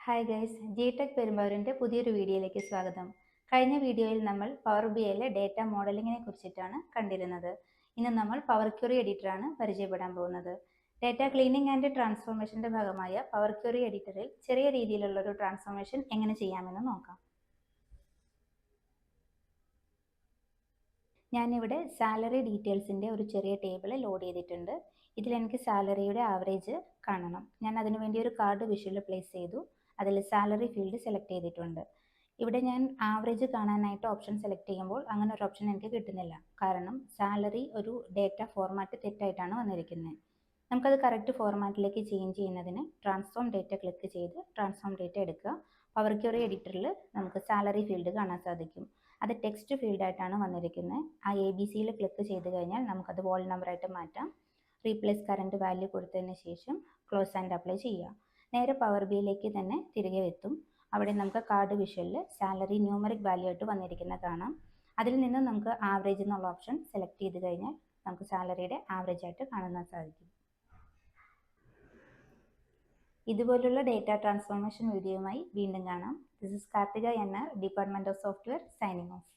Hi guys, G-Tec പെരുമ്പാവൂരിൻ്റെ പുതിയൊരു വീഡിയോയിലേക്ക് സ്വാഗതം. കഴിഞ്ഞ വീഡിയോയിൽ നമ്മൾ പവർ ബിഐയിലെ ഡേറ്റ മോഡലിങ്ങിനെ കുറിച്ചിട്ടാണ് കണ്ടിരുന്നത്. ഇന്ന് നമ്മൾ പവർ ക്വറി എഡിറ്ററാണ് പരിചയപ്പെടാൻ പോകുന്നത്. ഡേറ്റ ക്ലീനിങ് ആൻഡ് ട്രാൻസ്ഫോർമേഷൻ്റെ ഭാഗമായ പവർ ക്വറി എഡിറ്ററിൽ ചെറിയ രീതിയിലുള്ളൊരു ട്രാൻസ്ഫോർമേഷൻ എങ്ങനെ ചെയ്യാമെന്ന് നോക്കാം. ഞാനിവിടെ സാലറി ഡീറ്റെയിൽസിൻ്റെ ഒരു ചെറിയ ടേബിൾ ലോഡ് ചെയ്തിട്ടുണ്ട്. ഇതിലെനിക്ക് സാലറിയുടെ ആവറേജ് കാണണം. ഞാൻ അതിനു വേണ്ടി ഒരു കാർഡ് വിഷ്വൽ പ്ലേസ് ചെയ്തു. അതിൽ സാലറി ഫീൽഡ് സെലക്ട് ചെയ്തിട്ടുണ്ട്. ഇവിടെ ഞാൻ ആവറേജ് കാണാനായിട്ട് ഓപ്ഷൻ സെലക്ട് ചെയ്യുമ്പോൾ അങ്ങനെ ഒരു ഓപ്ഷൻ എനിക്ക് കിട്ടുന്നില്ല. കാരണം സാലറി ഒരു ഡേറ്റ ഫോർമാറ്റ് തെറ്റായിട്ടാണ് വന്നിരിക്കുന്നത്. നമുക്കത് കറക്റ്റ് ഫോർമാറ്റിലേക്ക് ചേഞ്ച് ചെയ്യുന്നതിന് ട്രാൻസ്ഫോം ഡേറ്റ ക്ലിക്ക് ചെയ്ത് ട്രാൻസ്ഫോം ഡേറ്റ എടുക്കുക. പവർ ക്വറി എഡിറ്ററിൽ നമുക്ക് സാലറി ഫീൽഡ് കാണാൻ സാധിക്കും. അത് ടെക്സ്റ്റ് ഫീൽഡായിട്ടാണ് വന്നിരിക്കുന്നത്. ആ ABC ക്ലിക്ക് ചെയ്ത് കഴിഞ്ഞാൽ നമുക്കത് വോൾ നമ്പറായിട്ട് മാറ്റാം. റീപ്ലേസ് കറൻറ്റ് വാല്യൂ കൊടുത്തതിന് ശേഷം ക്ലോസ് ആൻഡ് അപ്ലൈ ചെയ്യുക. നേരെ പവർ ബിയിലേക്ക് തന്നെ തിരികെ എത്തും. അവിടെ നമുക്ക് കാർഡ് വിഷ്വലിൽ സാലറി ന്യൂമറിക് വാല്യൂ ആയിട്ട് വന്നിരിക്കുന്നത് കാണാം. അതിൽ നിന്ന് നമുക്ക് ആവറേജ് എന്നുള്ള ഓപ്ഷൻ സെലക്ട് ചെയ്ത് കഴിഞ്ഞാൽ നമുക്ക് സാലറിയുടെ ആവറേജ് ആയിട്ട് കാണാൻ സാധിക്കും. ഇതുപോലുള്ള ഡേറ്റ ട്രാൻസ്ഫോർമേഷൻ വീഡിയോയുമായി വീണ്ടും കാണാം. This is Karthika NR, department of software, signing off.